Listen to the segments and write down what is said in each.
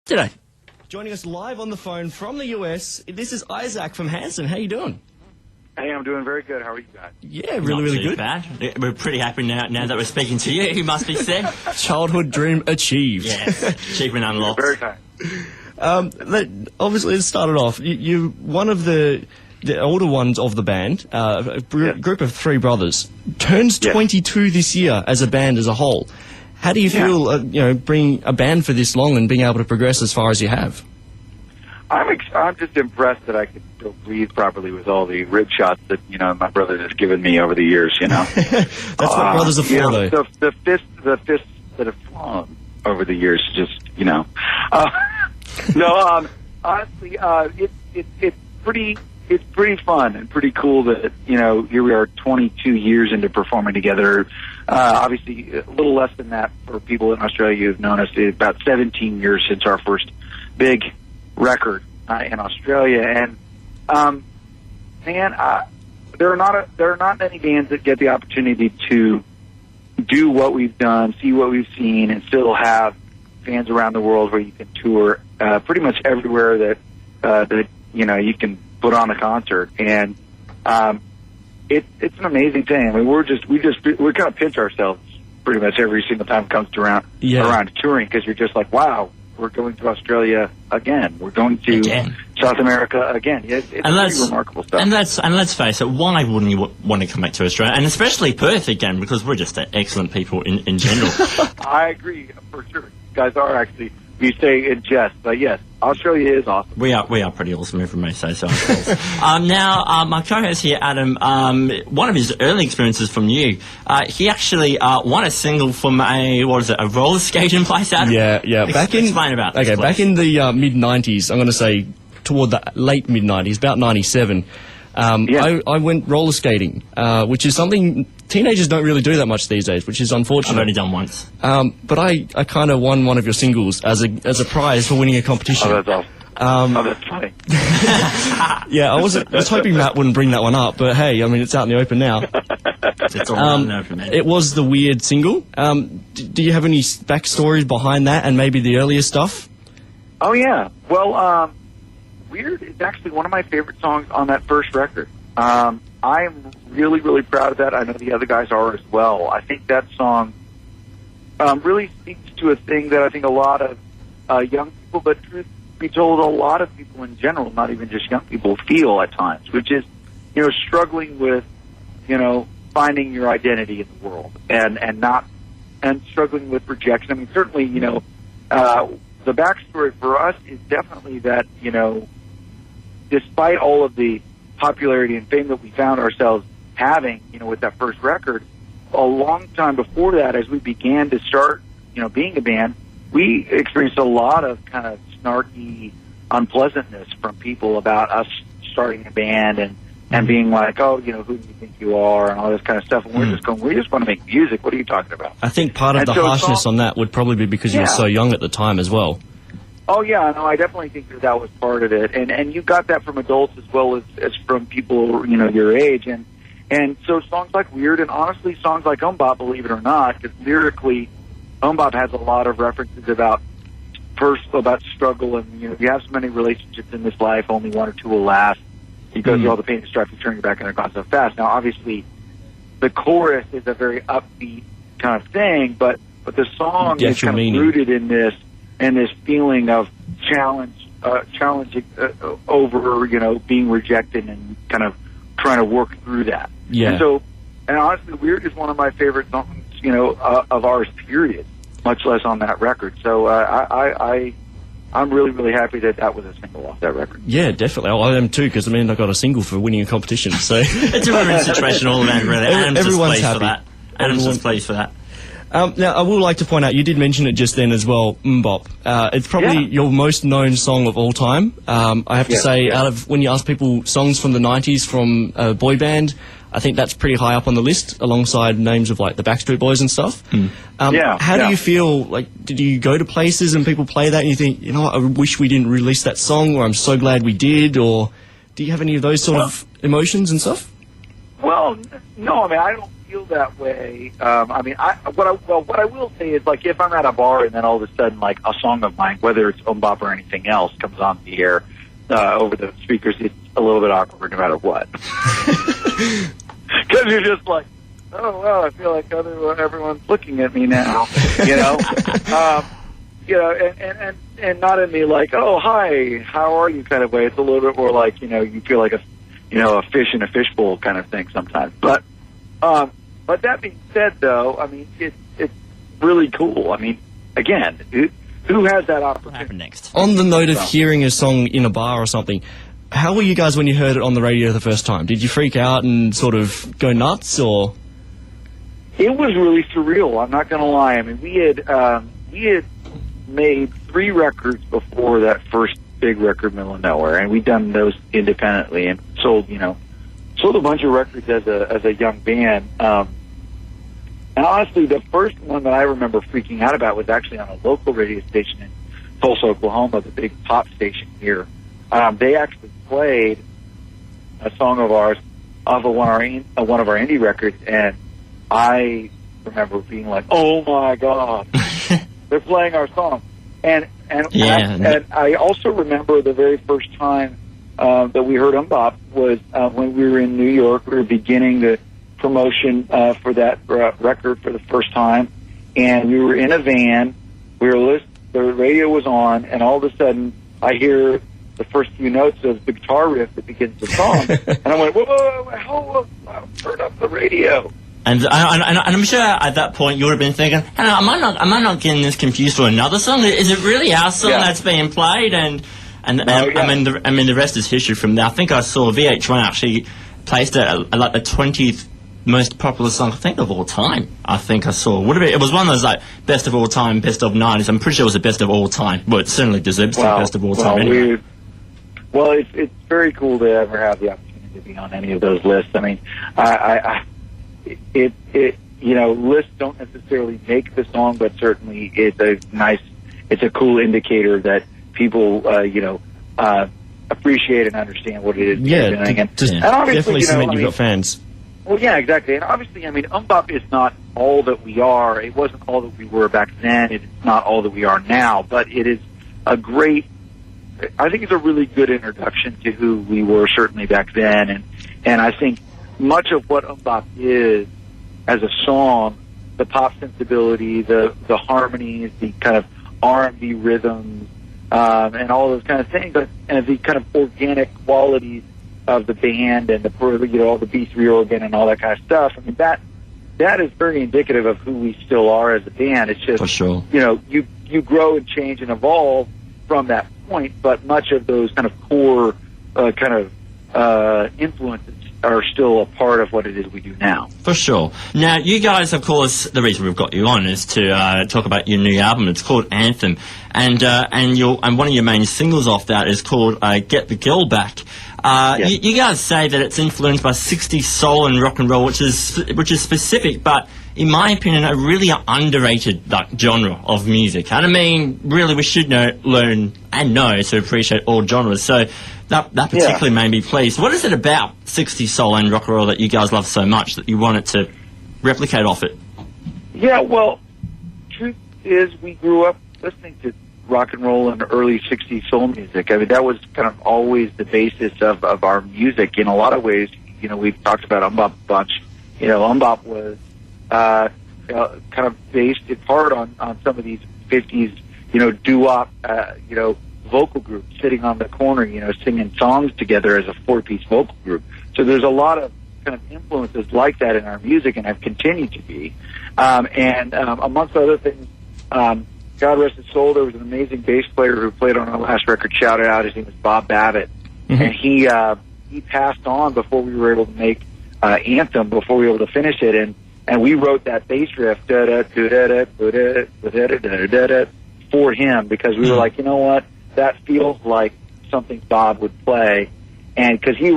G'day. Joining us live on the phone from the US, this is Isaac from Hanson. How you doing? Hey, I'm doing very good. How are you guys? Yeah, really good. Bad. We're pretty happy now that we're speaking to you, you must be said. Childhood dream achieved. Yes, achievement unlocked. Very kind. Obviously, let's start it off. You're one of the older ones of the band, a group of three brothers. Turns 22 this year as a band as a whole. How do you feel, bringing a band for this long and being able to progress as far as you have? I'm just impressed that I can still breathe properly with all the rib shots that my brother has given me over the years. That's what brothers are for, though. The fists that have flown over the years, just honestly, it's pretty fun and pretty cool that here we are 22 years into performing together. Obviously, a little less than that for people in Australia who've known us. It's about 17 years since our first big record in Australia, and there are not many bands that get the opportunity to do what we've done, see what we've seen, and still have fans around the world where you can tour pretty much everywhere that you can put on a concert, and it's an amazing thing. I mean, we kind of pinch ourselves pretty much every single time it comes around touring, because you're just like, wow, we're going to Australia again. We're going to South America again. It's pretty remarkable stuff. And let's face it, why wouldn't you want to come back to Australia, and especially Perth again, because we're just excellent people in general. I agree, for sure. You guys are actually, we say in jest, but yes, Australia is awesome. We are pretty awesome, if I may say so. Now, my co-host here, Adam, one of his early experiences from you, he actually won a single from a roller skating place, Adam? Yeah. Explain about this, please. Back in the mid-90s, I'm going to say toward the late mid-90s, about 97, I went roller skating, which is something teenagers don't really do that much these days, which is unfortunate. I've only done once. But I kind of won one of your singles as a prize for winning a competition. Oh, that's awesome. That's funny. Yeah, I was hoping Matt wouldn't bring that one up, but hey, I mean, it's out in the open now. It's all out in the open, man. It was the Weird single. Do you have any backstories behind that and maybe the earlier stuff? Oh, yeah. Well, Weird is actually one of my favorite songs on that first record. I'm really, really proud of that. I know the other guys are as well. I think that song really speaks to a thing that I think a lot of young people, but truth be told, a lot of people in general, not even just young people, feel at times, which is, struggling with, finding your identity in the world and struggling with rejection. I mean, certainly, the backstory for us is definitely that, despite all of the popularity and fame that we found ourselves having, with that first record, a long time before that, as we began to start, being a band, we experienced a lot of kind of snarky unpleasantness from people about us starting a band and being like, oh, who do you think you are, and all this kind of stuff. And we just want to make music. What are you talking about? I think part of the harshness on that would probably be because you were so young at the time as well. Oh, yeah, no, I definitely think that was part of it. And you got that from adults as well as from people, your age. And so songs like Weird, and honestly songs like Umbop, believe it or not, because lyrically, Umbop has a lot of references about struggle, and, you have so many relationships in this life, only one or two will last. You go through all the pain and strife, you turn your back and they're gone so fast. Now, obviously, the chorus is a very upbeat kind of thing, but the song is kind of rooted in this feeling of challenging over, being rejected and kind of trying to work through that. Yeah. And honestly, Weird is one of my favorite songs, of ours, period, much less on that record. So I'm really, really happy that was a single off that record. Yeah, definitely. I am too, because I got a single for winning a competition. So it's a win-win situation all around, really. Everyone's happy. Adam's just pleased for that. Now, I would like to point out, you did mention it just then as well, Mbop. It's probably your most known song of all time. I have to say, out of when you ask people songs from the 90s from a boy band, I think that's pretty high up on the list, alongside names of like the Backstreet Boys and stuff. How do you feel? Like, did you go to places and people play that and you think, I wish we didn't release that song, or I'm so glad we did, or do you have any of those sort of emotions and stuff? Well, no, I mean, I don't feel that way. I mean, what I will say is, like, if I'm at a bar and then all of a sudden, like, a song of mine, whether it's Bop or anything else, comes on the air over the speakers, it's a little bit awkward no matter what. Because you're just like, oh, well, I feel like everyone's looking at me now, you know? You know, and not in the like, oh, hi, how are you kind of way. It's a little bit more like, you know, you feel like a fish in a fishbowl kind of thing sometimes. But that being said, though, I mean, it's really cool. I mean, again, who has that opportunity? What happened next? On the note of hearing a song in a bar or something, how were you guys when you heard it on the radio the first time? Did you freak out and sort of go nuts, or? It was really surreal. I'm not going to lie. I mean, we had made 3 records before that first big record, Middle of Nowhere, and we'd done those independently and sold a bunch of records as a young band. And honestly, the first one that I remember freaking out about was actually on a local radio station in Tulsa, Oklahoma, the big pop station here. They actually played a song of ours off of one of our indie records, and I remember being like, "Oh my God, they're playing our song!" And I also remember the very first time that we heard Bop was when we were in New York. We were beginning the promotion for that record for the first time, and we were in a van. The radio was on, and all of a sudden, I hear the first few notes of the guitar riff that begins the song, and I went, "Whoa! Turn up the radio!" And I'm sure at that point you would have been thinking, "Hey, am I not getting this confused for another song? Is it really our song that's being played?" I mean, the rest is history from there. I think I saw VH1 actually placed it at like the 20th most popular song, I think, of all time. I think I saw. It was one of those like best of all time, best of 90s. I'm pretty sure it was the best of all time. Well, it certainly deserves to be best of all time. Anyway. It's very cool to ever have the opportunity to be on any of those lists. I mean, lists don't necessarily make the song, but certainly it's a cool indicator that people, appreciate and understand what it is they're doing. And obviously, definitely cement you've got fans. Well, yeah, exactly. And obviously, I mean, Bop is not all that we are. It wasn't all that we were back then. It's not all that we are now, but it is I think it's a really good introduction to who we were certainly back then. And I think much of what Bop is as a song, the pop sensibility, the harmonies, the kind of R&B rhythms, and all those kind of things, and the kind of organic qualities of the band and all the B3 organ and all that kind of stuff. I mean, that is very indicative of who we still are as a band. It's just, for sure, you grow and change and evolve from that point, but much of those kind of core influences are still a part of what it is we do now. For sure. Now, you guys, of course, the reason we've got you on is to talk about your new album. It's called Anthem, and one of your main singles off that is called Get the Girl Back. You guys say that it's influenced by 60s soul and rock and roll, which is specific, but in my opinion, a really underrated genre of music. And I mean, really, we should learn and know to appreciate all genres. So that particularly made me pleased. What is it about 60s soul and rock and roll that you guys love so much that you wanted to replicate off it? Yeah, well, truth is, we grew up listening to rock and roll and early 60s soul music. I mean, that was kind of always the basis of our music. In a lot of ways, we've talked about Bop a bunch. Bop was kind of based in part on some of these 50s, doo-wop, vocal groups sitting on the corner, singing songs together as a 4-piece vocal group. So there's a lot of kind of influences like that in our music, and have continued to be. And amongst other things, God rest his soul, there was an amazing bass player who played on our last record, shouted out. His name was Bob Babbitt. Mm-hmm. And he passed on before we were able to make Anthem, before we were able to finish it. And we wrote that bass riff for him, because we were like, you know what, that feels like something Bob would play. And because he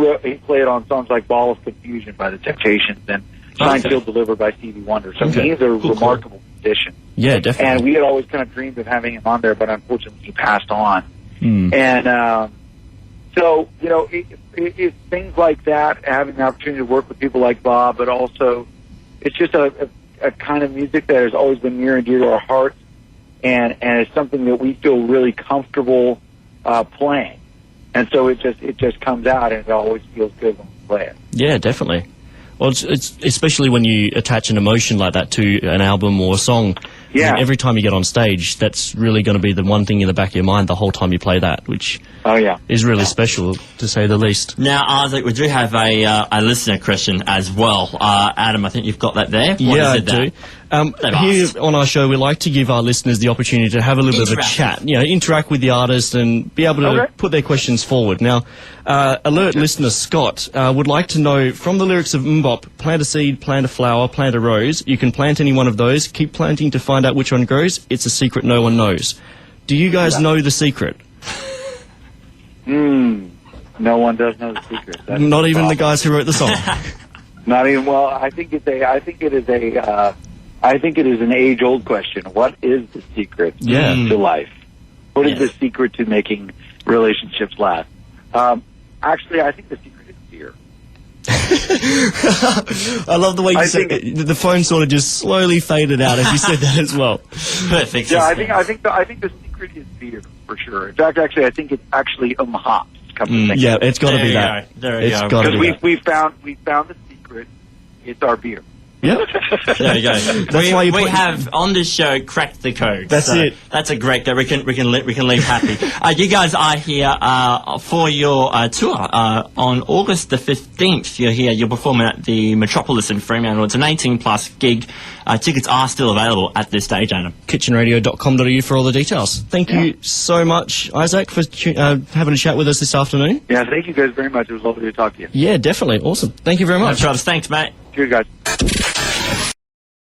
played on songs like Ball of Confusion by the Temptations and Signed, Sealed, Delivered by Stevie Wonder. So he's a remarkable musician. Yeah, definitely. And we had always kind of dreamed of having him on there, but unfortunately he passed on. And so, it's things like that, having the opportunity to work with people like Bob, but also it's just a kind of music that has always been near and dear to our hearts, and it's something that we feel really comfortable playing. And so it just comes out, and it always feels good when we play it. Yeah, definitely. Well, it's especially when you attach an emotion like that to an album or a song. Yeah. And every time you get on stage, that's really going to be the one thing in the back of your mind the whole time you play that, which is really special, to say the least. Now, Isaac, we do have a listener question as well. Adam, I think you've got that there. What I is it do. Here on our show, we like to give our listeners the opportunity to have a little bit of a chat, interact with the artist and be able to put their questions forward. Now, alert listener Scott would like to know, from the lyrics of Mbop, plant a seed, plant a flower, plant a rose. You can plant any one of those. Keep planting to find out which one grows. It's a secret no one knows. Do you guys know the secret? No one does know the secret. That's Not even the guys who wrote the song. Not even. Well, I think it is an age-old question. What is the secret to life? What is the secret to making relationships last? Actually, I think the secret is fear. I love the way you said it. The phone sort of just slowly faded out as you said that as well. Perfect. Yeah, I think the secret is fear, for sure. In fact, actually, I think it's actually hops. Yeah, it's got to be that. There you go. Because we found the secret. It's our beer. Yep. There you go. We have on this show cracked the code. That's it. That's a great. We can leave happy. You guys are here for your tour on August the 15th. You're here. You're performing at the Metropolis in Fremantle. It's an 18+ gig. Tickets are still available at this stage, Adam. Kitchenradio.com.au for all the details. Thank you so much, Isaac, for having a chat with us this afternoon. Yeah, thank you guys very much. It was lovely to talk to you. Yeah, definitely. Awesome. Thank you very much. No troubles. Thanks, mate. Cheers, guys.